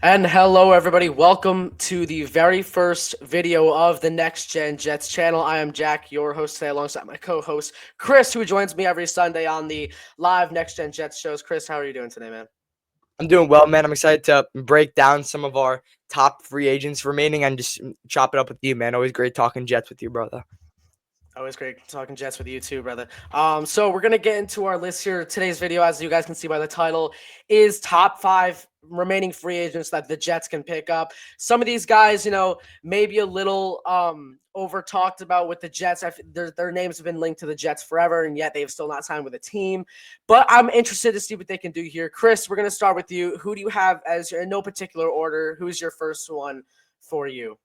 And hello, everybody. Welcome to the very first video of the Next Gen Jets channel. I am Jack, your host today, alongside my co-host Chris, who joins me every Sunday on the live Next Gen Jets shows. Chris, how are you doing today, man? I'm doing well, man. I'm excited to break down some of our top free agents remaining and just chop it up with you, man. Always great talking Jets with you, brother. Always great talking Jets with you too, brother. So we're gonna get into our list here. Today's video, as you guys can see by the title, is top 5 remaining free agents that the Jets can pick up. Some of these guys, maybe a little over talked about with the Jets. Their names have been linked to the Jets forever, and yet they've still not signed with a team. But I'm interested to see what they can do here. Chris, we're gonna start with you. Who do you have as in no particular order? Who's your first one for you?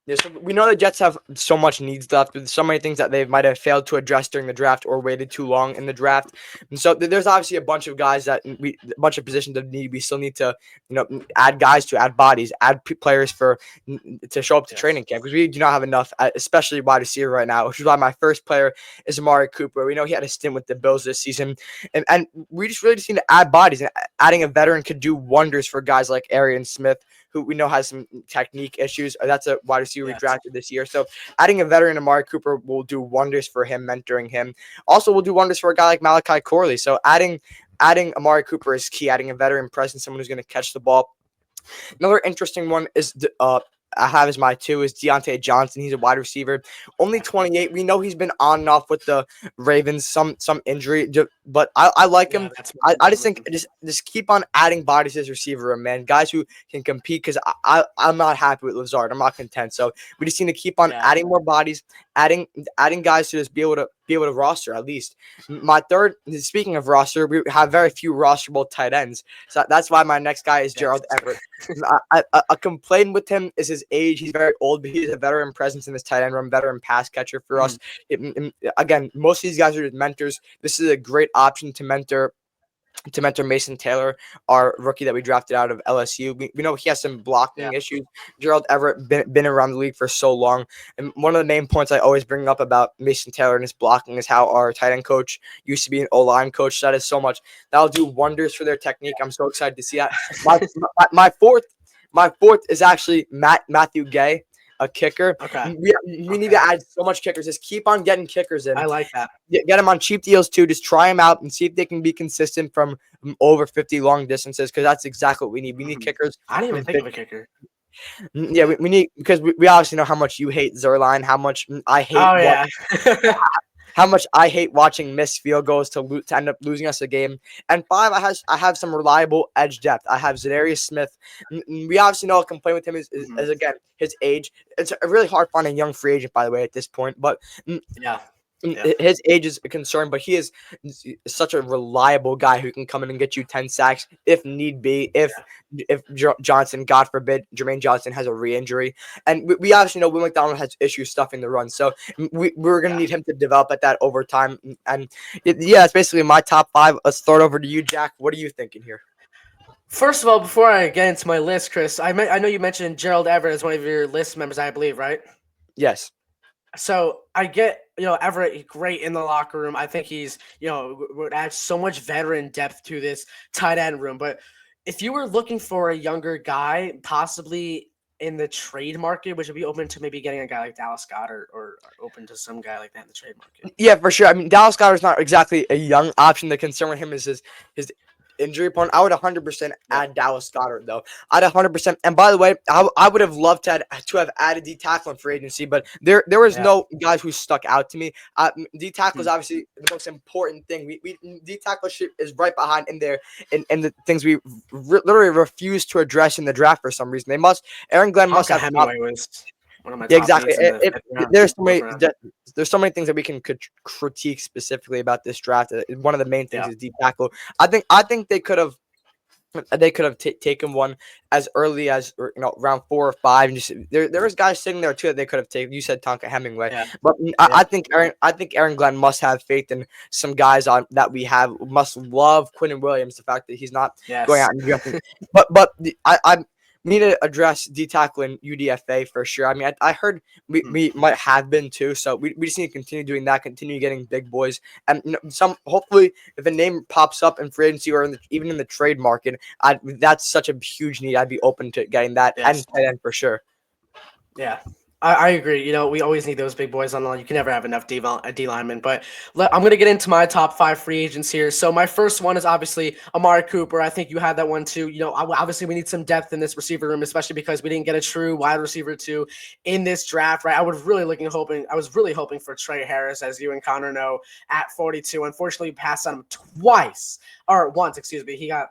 Yeah, so we know the Jets have so much needs left. There's so many things that they might have failed to address during the draft or waited too long in the draft. And so there's obviously a bunch of guys a bunch of positions that we still need to, add guys to, add bodies, add players to show up to training camp because we do not have enough, especially wide receiver right now, which is why my first player is Amari Cooper. We know he had a stint with the Bills this season, and we just really just need to add bodies. And adding a veteran could do wonders for guys like Arian Smith, who we know has some technique issues. That's a wide receiver we drafted this year. So adding a veteran, Amari Cooper, will do wonders for him, mentoring him. Also will do wonders for a guy like Malachi Corley. So adding Amari Cooper is key. Adding a veteran presence, someone who's going to catch the ball. Another interesting one is I have as my 2 is Deontay Johnson. He's a wide receiver, only 28. We know he's been on and off with the Ravens, some injury, but I like him. I just think just keep on adding bodies to this receiver room, man. Guys who can compete, because I'm not happy with Lazard. I'm not content. So we just need to keep on adding more bodies, adding guys to just be able to roster at least. My third, speaking of roster, we have very few rosterable tight ends. So that's why my next guy is Gerald Everett. A complaint with him is his age. He's very old, but he's a veteran presence in this tight end room, veteran pass catcher for us. Again, most of these guys are mentors. This is a great option to mentor Mason Taylor, our rookie that we drafted out of LSU. We know he has some blocking issues. Gerald Everett been around the league for so long. And one of the main points I always bring up about Mason Taylor and his blocking is how our tight end coach used to be an O-line coach. That is so much. That'll do wonders for their technique. I'm so excited to see that. My fourth is actually Matthew Gay, a kicker. Okay. We need to add so much kickers. Just keep on getting kickers in. I like that. Get them on cheap deals too. Just try them out and see if they can be consistent from over 50 long distances, because that's exactly what we need. We need kickers. I didn't even think of a kicker. Yeah, we need, because we obviously know how much you hate Zerline, how much I hate. How much I hate watching missed field goals to end up losing us a game. And 5, I have some reliable edge depth. I have Zadarius Smith. We obviously know a complaint with him is again, his age. It's a really hard finding young free agent, by the way, at this point. But his age is a concern, but he is such a reliable guy who can come in and get you 10 sacks if need be. If Johnson, God forbid, Jermaine Johnson has a re-injury, and we obviously know Will McDonald has issues stuffing the run, so we're gonna need him to develop at that over time. And it's basically my top 5. Let's throw it over to you, Jack. What are you thinking here? First of all, before I get into my list, Chris, I know you mentioned Gerald Everett as one of your list members, I believe, right? Yes. So I get, Everett great in the locker room. I think he's, would add so much veteran depth to this tight end room. But if you were looking for a younger guy, possibly in the trade market, would you be open to maybe getting a guy like Dallas Goedert or open to some guy like that in the trade market? Yeah, for sure. I mean, Dallas Goedert's not exactly a young option. The concern with him is his injury prone. I would 100% add Dallas Goedert, though. I'd 100%. And by the way, I would have loved to have added D tackle in free agency, but there was no guys who stuck out to me. D tackle is obviously the most important thing. D tackle is right behind in there, in the things we literally refuse to address in the draft for some reason. Aaron Glenn must have. One of my exactly. There's so many things that we can critique specifically about this draft. One of the main things is deep tackle. I think they could have taken one as early as round 4 or 5, and just there was guys sitting there too that they could have taken. You said Tonka Hemingway, but I think Aaron Glenn must have faith in some guys on that we have. Must love Quinnen Williams, the fact that he's not going out and drafting. but need to address D tackle and UDFA for sure. I mean, I heard we might have been too, so we just need to continue doing that, continue getting big boys, and some hopefully if a name pops up in free agency or even in the trade market, that's such a huge need. I'd be open to getting that and tight end for sure. Yeah. I agree. You know, we always need those big boys on the line. You can never have enough D linemen. But I'm going to get into my top 5 free agents here. So my first one is obviously Amari Cooper. I think you had that one too. You know, obviously we need some depth in this receiver room, especially because we didn't get a true wide receiver 2 in this draft, right? I was really hoping for Trey Harris, as you and Connor know, at 42. Unfortunately, we passed on him once, excuse me. He got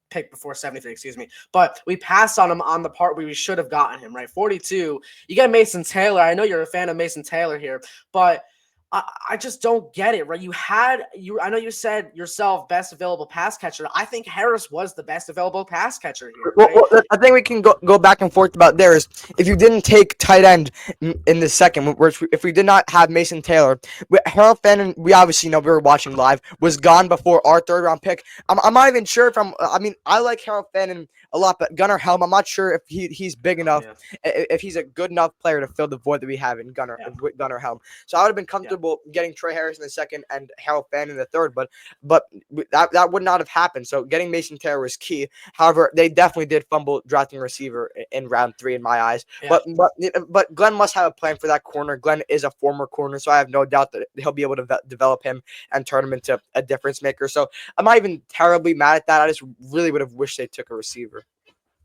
pick before 73, excuse me. But we passed on him on the part where we should have gotten him, right? 42. You get Mason Taylor. I know you're a fan of Mason Taylor here, but I just don't get it, right? I know you said yourself best available pass catcher. I think Harris was the best available pass catcher here. Right? Well, I think we can go back and forth about there is if you didn't take tight end in the second, if we did not have Mason Taylor, Harold Fannin, we obviously know we were watching live, was gone before our 3rd round pick. I'm not even sure I like Harold Fannin a lot, but Gunnar Helm, I'm not sure if he's big enough, if he's a good enough player to fill the void that we have in Gunnar Helm. So I would have been comfortable getting Trey Harris in the second and Harold Fannin in the third, but that would not have happened. So getting Mason Taylor was key. However, they definitely did fumble drafting receiver in round 3 in my eyes. Yeah. But Glenn must have a plan for that corner. Glenn is a former corner, so I have no doubt that he'll be able to develop him and turn him into a difference maker. So I'm not even terribly mad at that. I just really would have wished they took a receiver.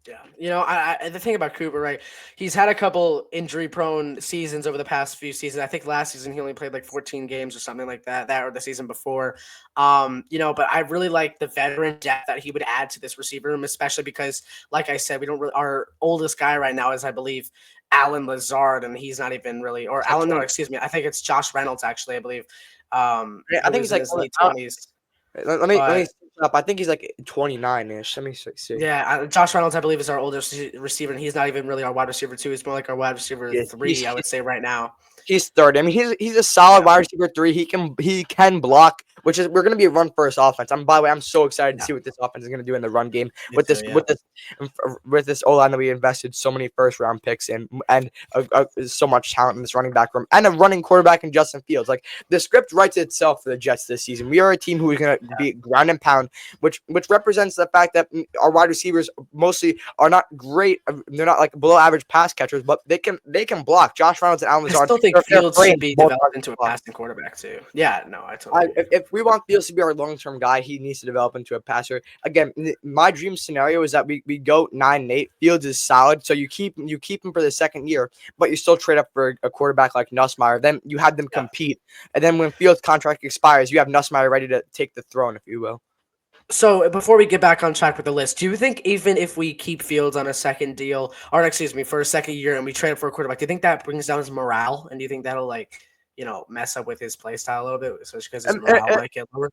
Yeah, you know, the thing about Cooper, right? He's had a couple injury-prone seasons over the past few seasons. I think last season he only played like 14 games or something like that or the season before. You know, but I really like the veteran depth that he would add to this receiver room, especially because, like I said, we don't really. Our oldest guy right now is, I believe, Alan Lazard, and he's not even really, or Alan. No, excuse me. I think it's Josh Reynolds, actually. I believe. I think he's like his late 20s. Let me up. I think he's like 29-ish. Let me see. Yeah, Josh Reynolds, I believe, is our oldest receiver, and he's not even really our wide receiver 2. He's more like our wide receiver 3, I would say, right now. He's third. I mean, he's a solid wide receiver 3. He can block, which is we're going to be a run first offense. By the way, I'm so excited to see what this offense is going to do in the run game with this O line that we invested so many first round picks in, and so much talent in this running back room, and a running quarterback in Justin Fields. Like the script writes itself for the Jets this season. We are a team who is going to be ground and pound, which represents the fact that our wide receivers mostly are not great. They're not like below average pass catchers, but they can block. Josh Reynolds and Alan Lazard. I still think Fields should be developed into a passing quarterback too. Yeah, no, I totally. If we want Fields to be our long-term guy, he needs to develop into a passer. Again, my dream scenario is that we go 9-8. Fields is solid, so you keep him for the second year, but you still trade up for a quarterback like Nussmeier. Then you have them compete, and then when Fields' contract expires, you have Nussmeier ready to take the throne, if you will. So before we get back on track with the list, do you think even if we keep Fields on a second deal, or excuse me, for a second year and we trade for a quarterback, do you think that brings down his morale? And do you think that'll mess up with his play style a little bit, especially because his morale might get lower?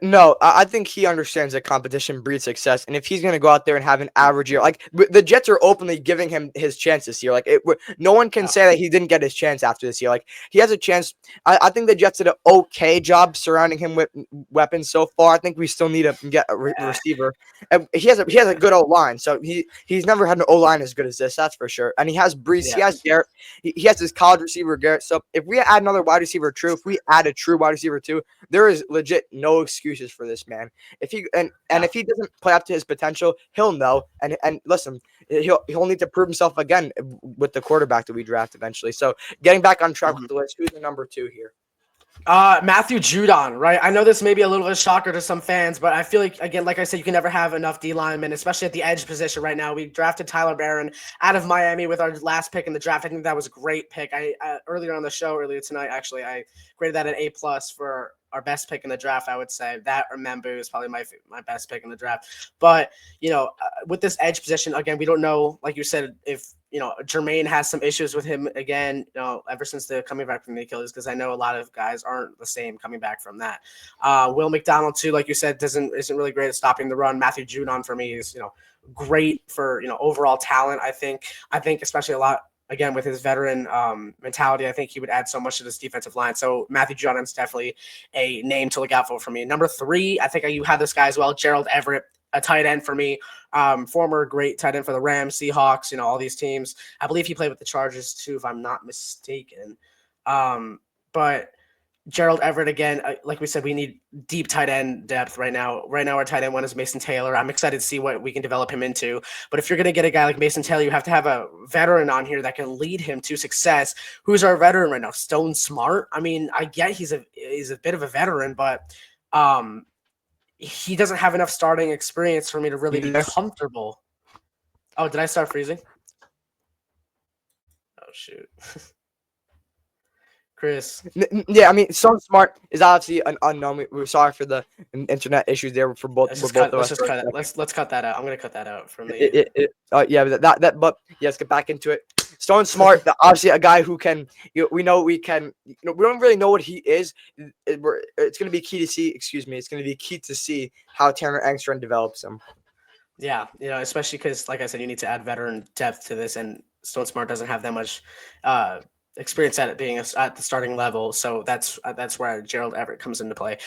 No, I think he understands that competition breeds success, and if he's going to go out there and have an average year, like the Jets are openly giving him his chance this year. Like no one can say that he didn't get his chance after this year. Like he has a chance. I think the Jets did an okay job surrounding him with weapons so far. I think we still need to get a receiver. And he has a good O line, so he's never had an O line as good as this. That's for sure. And he has Brees. Yeah. He has Garrett. He has his college receiver Garrett. So if we add another wide receiver, if we add a true wide receiver too, there is legit no excuses for this man. If he if he doesn't play up to his potential, he'll know. And listen, he'll need to prove himself again with the quarterback that we draft eventually. So getting back on track with the list, who's the number 2 here? Matthew Judon, right? I know this may be a little bit of a shocker to some fans, but I feel like, again, like I said, you can never have enough D linemen, especially at the edge position right now. We drafted Tyler Barron out of Miami with our last pick in the draft. I think that was a great pick. Earlier on the show, earlier tonight, actually, I graded that an A+ for our best pick in the draft. I would say that or Membu is probably my best pick in the draft. But, with this edge position, again, we don't know, like you said, if, Jermaine has some issues with him again, ever since the coming back from the Achilles, because I know a lot of guys aren't the same coming back from that. Will McDonald, too, like you said, isn't really great at stopping the run. Matthew Judon, for me, is, great for, overall talent, I think. I think especially a lot, again, with his veteran mentality, I think he would add so much to this defensive line. So Matthew Judon's definitely a name to look out for me. Number 3, I think you had this guy as well, Gerald Everett. a tight end for me. Former great tight end for the Rams, Seahawks, all these teams. I believe he played with the Chargers too, if I'm not mistaken. But Gerald Everett again, like we said, we need deep tight end depth right now. Right now, our tight end one is Mason Taylor. I'm excited to see what we can develop him into. But if you're going to get a guy like Mason Taylor, you have to have a veteran on here that can lead him to success. Who's our veteran right now? Stone Smart. I mean, I get he's a bit of a veteran, but he doesn't have enough starting experience for me to really be comfortable. Oh, did I start freezing? Oh shoot. Chris. Yeah, I mean, Stone Smart is obviously an unknown. We're sorry for the internet issues there for both. Let's just cut it. Let's cut that out. I'm gonna cut that out from the. Yeah, but let's get back into it. Stone Smart, obviously a guy who can. We know we can. We don't really know what he is. It's gonna be key to see. Excuse me. It's gonna be key to see how Tanner Engstrand develops him. Yeah, especially because, like I said, you need to add veteran depth to this, and Stone Smart doesn't have that much experience at it being at the starting level. So that's where Gerald Everett comes into play.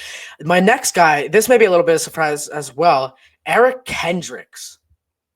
My next guy, this may be a little bit of a surprise as well. Eric Kendricks,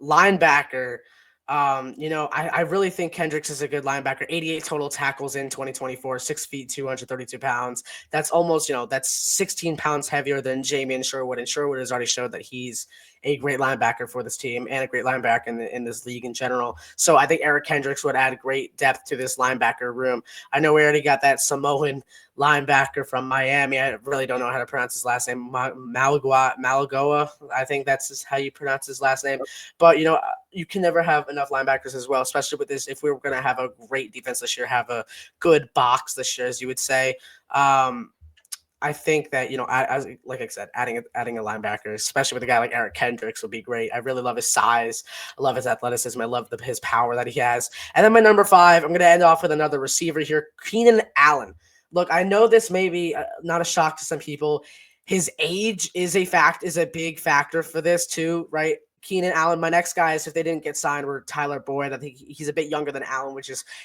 linebacker. I really think Kendricks is a good linebacker. 88 total tackles in 2024, 6 feet, 232 pounds. That's almost, that's 16 pounds heavier than Jamie Sherwood. And Sherwood has already showed that he's a great linebacker for this team and a great linebacker in this league in general. So I think Eric Kendricks would add great depth to this linebacker room. I know we already got that Samoan linebacker from Miami. I really don't know how to pronounce his last name. Malagoa. I think that's how you pronounce his last name. But, you can never have enough linebackers as well, especially with this. If we were going to have a great defense this year, have a good box this year, as you would say. I think that, like I said, adding a linebacker, especially with a guy like Eric Kendricks, would be great. I really love his size. I love his athleticism. I love his power that he has. And then my number 5, I'm going to end off with another receiver here, Keenan Allen. Look, I know this may be not a shock to some people. His age is a big factor for this too, right? Keenan Allen, my next guys, if they didn't get signed, were Tyler Boyd. I think he's a bit younger than Allen,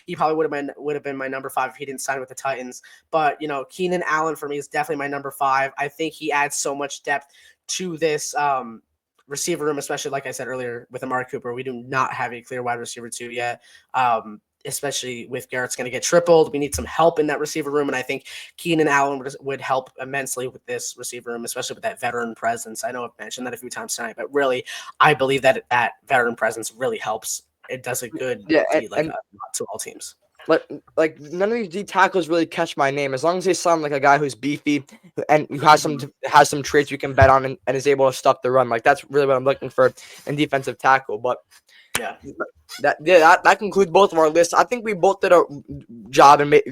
he probably would have been my number 5 if he didn't sign with the Titans. But Keenan Allen for me is definitely my number 5. I think he adds so much depth to this receiver room, especially like I said earlier with Amari Cooper. We do not have a clear wide receiver 2 yet. Especially with Garrett's going to get tripled. We need some help in that receiver room, and I think Keenan Allen would help immensely with this receiver room, especially with that veteran presence. I know I've mentioned that a few times tonight, but really, I believe that veteran presence really helps. It does a good deed to all teams. Like none of these D tackles really catch my name. As long as they sound like a guy who's beefy and who has some traits you can bet on and is able to stop the run. Like that's really what I'm looking for in defensive tackle. But yeah, that concludes both of our lists. I think we both did a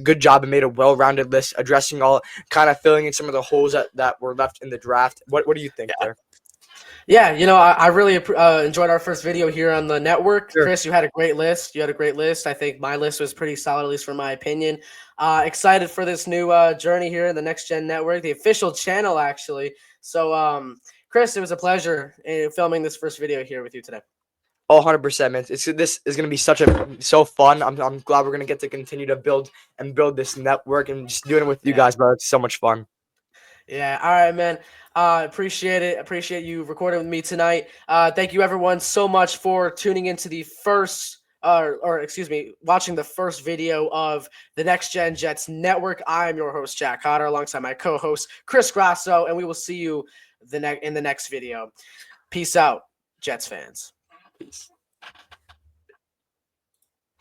good job and made a well-rounded list, addressing all, kind of filling in some of the holes that were left in the draft. What do you think there? Yeah, I really enjoyed our first video here on the network. Sure. Chris, you had a great list. I think my list was pretty solid, at least for my opinion. Excited for this new journey here in the Next Gen Network, the official channel, actually. So, Chris, it was a pleasure filming this first video here with you today. Oh, 100%, man. This is going to be so fun. I'm glad we're going to get to continue to build this network and just doing it with you guys, bro. It's so much fun. Yeah. All right, man. Appreciate it. Appreciate you recording with me tonight. Thank you, everyone, so much for tuning into the watching the first video of the Next Gen Jets Network. I am your host, Jack Cotter, alongside my co-host, Chris Grasso, and we will see you in the next video. Peace out, Jets fans. Peace.